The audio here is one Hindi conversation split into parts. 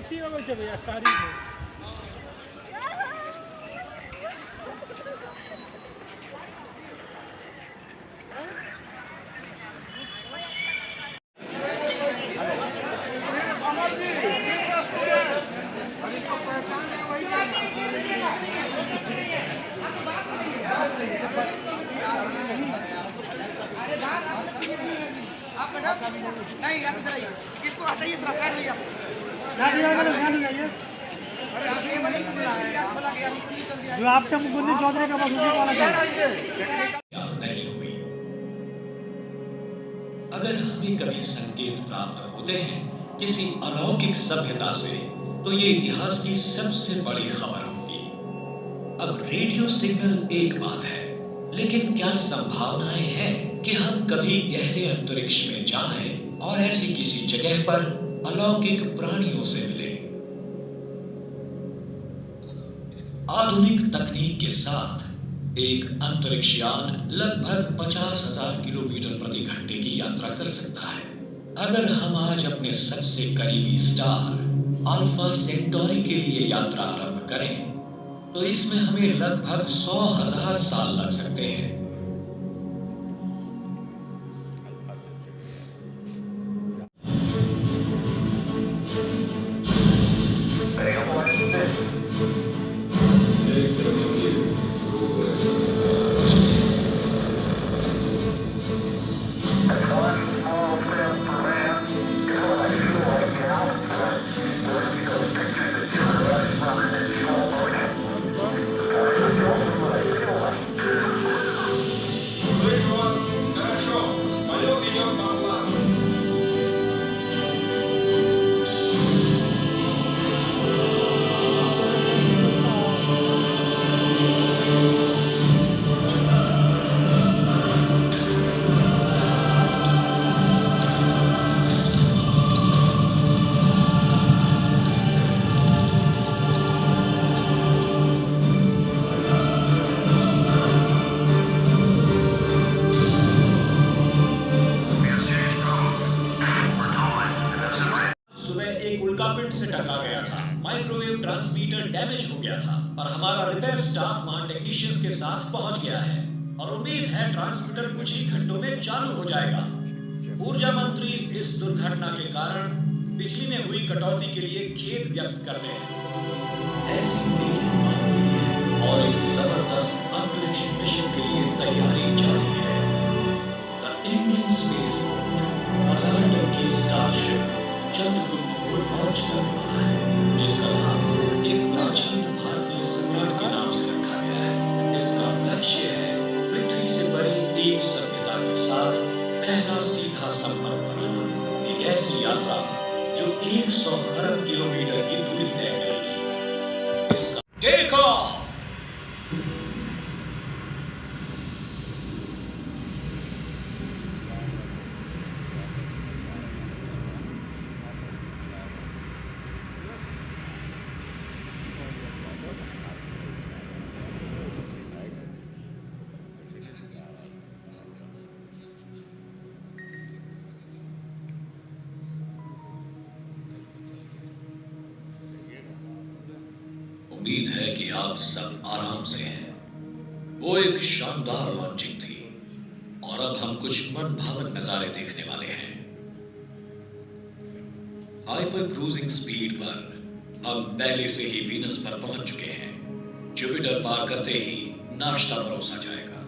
80 में चले यार तारीख में। नहीं आप इधर आइए, इसको हटाइए थोड़ा साइड में आप। जो आपका मुकुंद चौधरी का बस उसी वाला नहीं हुई। अगर हमें कभी संकेत प्राप्त होते हैं किसी अलौकिक सभ्यता से, तो ये इतिहास की सबसे बड़ी खबर होगी। अब रेडियो सिग्नल एक बात है, लेकिन क्या संभावनाएं हैं कि हम कभी गहरे अंतरिक्ष में जाएं और ऐसी किसी जगह पर अलौकिक प्राणियों से मिले। आधुनिक तकनीक के साथ एक अंतरिक्ष यान लगभग 50,000 किलोमीटर प्रति घंटे की यात्रा कर सकता है। अगर हम आज अपने सबसे करीबी स्टार अल्फा सेंटोरी के लिए यात्रा आरंभ करें, तो इसमें हमें लगभग 100,000 साल लग सकते हैं। उल्कापिंड से टकरा गया था, माइक्रोवेव ट्रांसमीटर डैमेज हो गया था और हमारा रिपेयर स्टाफ वहां टेक्नीशियंस के साथ पहुंच गया है और उम्मीद है ट्रांसमीटर कुछ ही घंटों में चालू हो जाएगा। ऊर्जा मंत्री इस दुर्घटना के कारण बिजली में हुई कटौती के लिए खेद व्यक्त करते हैं। ऐसी देरी मामूली है और एक जबरदस्त अंतरिक्ष मिशन के लिए तैयारी जारी है। द इंडियन स्पेसपोर्ट 1000 टन की स्टारशिप चंद्रगुप्त को लॉन्च करने वाला है, जिसका नाम एक प्राचीन भारतीय सम्राट के नाम से रखा गया है। इसका लक्ष्य है पृथ्वी से परे एक सभ्यता के साथ पहला सीधा संपर्क बनाना। एक ऐसी यात्रा जो 100 खरब किलोमीटर की दूरी तय करेगी। इसका टेक ऑफ। उम्मीद है कि आप सब आराम से हैं। वो एक शानदार लॉन्चिंग थी और अब हम कुछ मन भावन नजारे देखने वाले हैं। हाइपर क्रूजिंग स्पीड पर हम पहले से ही वीनस पर पहुंच चुके हैं। जुपिटर पार करते ही नाश्ता परोसा जाएगा।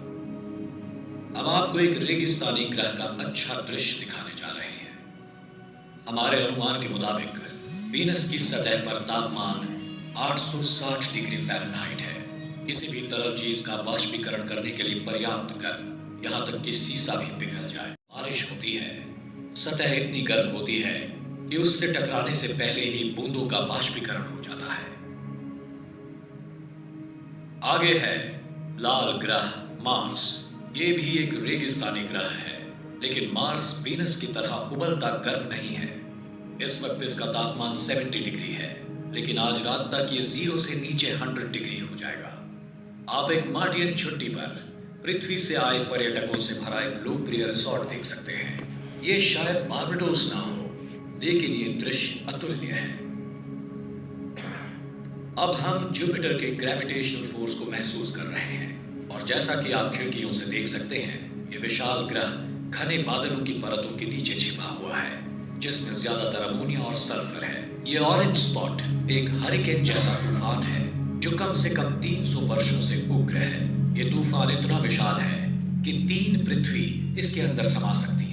हम आपको एक रेगिस्तानी ग्रह का अच्छा दृश्य दिखाने जा रहे हैं। हमारे अनुमान के मुताबिक वीनस की सतह पर तापमान 860 डिग्री फ़ारेनहाइट है। किसी भी तरल चीज का वाष्पीकरण करने के लिए पर्याप्त गर्म, यहाँ तक कि सीसा भी पिघल जाए। बारिश होती है, सतह इतनी गर्म होती है कि उससे टकराने से पहले ही बूंदों का वाष्पीकरण हो जाता है। आगे है लाल ग्रह मार्स। ये भी एक रेगिस्तानी ग्रह है, लेकिन मार्स वीनस की तरह उबलता गर्म नहीं है। इस वक्त इसका तापमान 70 डिग्री है, लेकिन आज रात तक ये 0 से नीचे 100 डिग्री हो जाएगा। आप एक मार्टियन छुट्टी पर पृथ्वी से आए पर्यटकों से भरा एक लोकप्रिय रिसोर्ट देख सकते हैं। ये शायद बारबाडोस ना हो, लेकिन ये दृश्य अतुल्य है। अब हम जुपिटर के ग्रेविटेशनल फोर्स को महसूस कर रहे हैं और जैसा कि आप खिड़कियों से देख सकते हैं, ये विशाल ग्रह घने बादलों की परतों के नीचे छिपा हुआ है, जिसमें ज्यादातर अमोनिया और सल्फर है। ये ऑरेंज स्पॉट एक हरिकेन जैसा तूफान है जो कम से कम 300 वर्षों से उग्र है। ये तूफान इतना विशाल है कि 3 पृथ्वी इसके अंदर समा सकती हैं।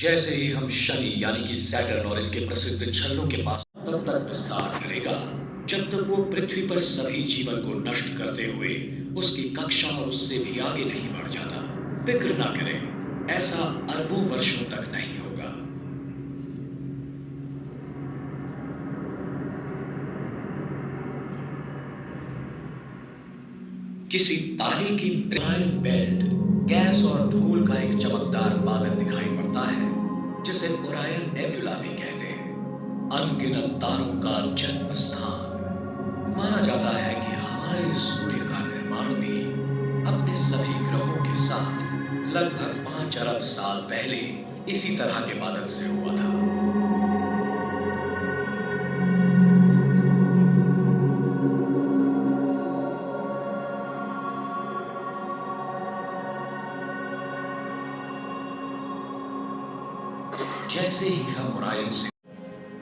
जैसे ही हम शनि यानी कि सैटर्न और इसके प्रसिद्ध छल्लों के पास तब तक विस्तार करेगा जब तक वो पृथ्वी पर सभी जीवन को नष्ट करते हुए उसकी कक्षा और उससे भी आगे नहीं बढ़ जाता। फिक्र ना करें, ऐसा अरबों वर्षों तक नहीं होगा। किसी तारे की ओरायन बेल्ट गैस और धूल का एक चमकदार बादल दिखाई पड़ता है जिसे ओरायन नेबुला भी कहते हैं। अनगिनत तारों का जन्म स्थान। माना जाता है कि हमारे सूर्य का निर्माण भी अपने सभी ग्रहों के साथ लगभग 5 अरब साल पहले इसी तरह के बादल से हुआ था। जैसे ही हम ओरायन से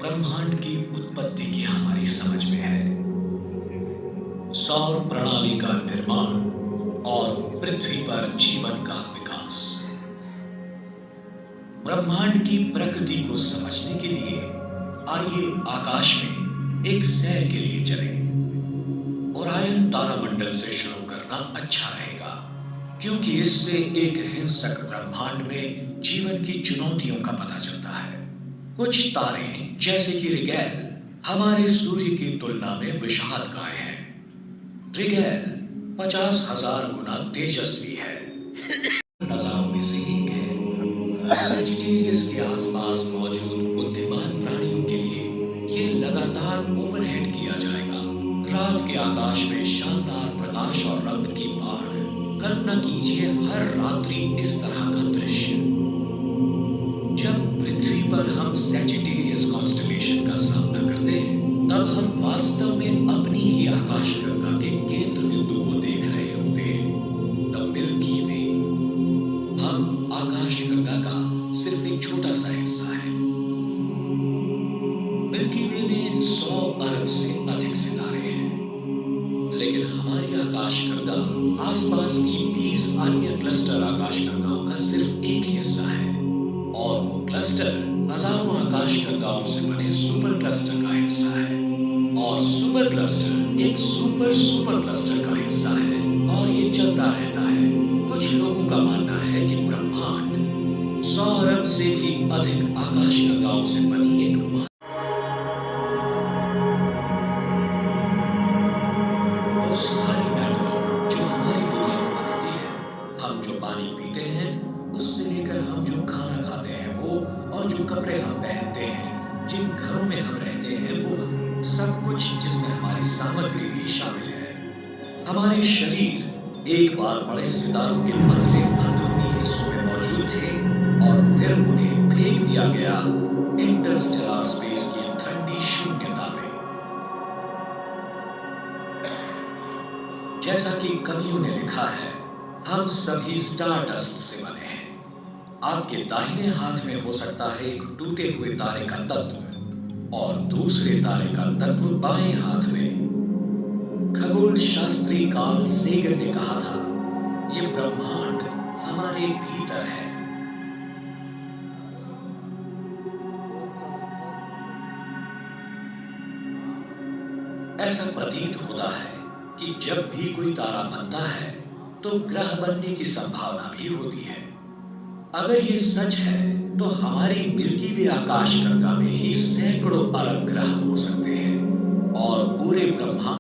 ब्रह्मांड की उत्पत्ति की हमारी समझ में है, सौर प्रणाली का निर्माण और पृथ्वी पर जीवन का विकास। ब्रह्मांड की प्रकृति को समझने के लिए आइए आकाश में एक सैर के लिए चलें। ओरायन तारामंडल से शुरू करना अच्छा रहेगा क्योंकि इससे एक हिंसक ब्रह्मांड में जीवन की चुनौतियों का पता चलता है। कुछ तारे जैसे कि रिगेल हमारे सूर्य की तुलना में विशालकाय हैं। रिगेल 50,000 गुना तेजस्वी है। नजारों में से एक है। सजिटेरियस के आसपास मौजूद बुद्धिमान प्राणियों के लिए ये लगातार ओवरहेड किया जाएगा। रात के आकाश में शानदार प्रकाश और रंग की बाढ़। कल्पना कीजिए हर रात्रि इस तरह का दृश्य। जब पृथ्वी पर हम सैजिटेरियस कॉन्स्टलेशन का सामना करते हैं तब हम वास्तव में अपनी ही आकाशगंगा के केंद्र बिंदु को देख रहे होते हैं, द मिल्की वे। हम आकाशगंगा का सिर्फ एक छोटा सा हिस्सा है। मिल्की वे में 100 अरब से अधिक सितारे हैं, लेकिन हमारी आकाशगंगा आसपास की 20 अन्य क्लस्टर आकाशगंगाओं का सिर्फ एक हिस्सा है और वो क्लस्टर हजारों आकाशगंगाओं से बने सुपर क्लस्टर का हिस्सा है और सुपर क्लस्टर एक सुपर सुपर क्लस्टर का हिस्सा है और ये चलता रहता है। कुछ लोगों का मानना है कि ब्रह्मांड 100 अरब से भी अधिक आकाशगंगाओं से बनी एक कपड़े हम पहनते हैं, जिन घरों में हम रहते हैं, वो सब कुछ जिसमें हमारी सामग्री भी शामिल है। हमारे शरीर एक बार बड़े सितारों के पतले अंदरूनी हिस्सों में मौजूद थे और फिर उन्हें फेंक दिया गया इंटरस्टेलर स्पेस की ठंडी शून्यता में। जैसा कि कवियों ने लिखा है, हम सभी स्टारडस्ट से बने हैं। आपके दाहिने हाथ में हो सकता है एक टूटे हुए तारे का तत्व और दूसरे तारे का तत्व बाएं हाथ में। खगोल शास्त्री कार्ल सेगन ने कहा था, ये ब्रह्मांड हमारे भीतर है। ऐसा प्रतीत होता है कि जब भी कोई तारा बनता है तो ग्रह बनने की संभावना भी होती है। अगर ये सच है तो हमारी मिल्की वे आकाशगंगा में ही सैकड़ों अरब ग्रह हो सकते हैं और पूरे ब्रह्मांड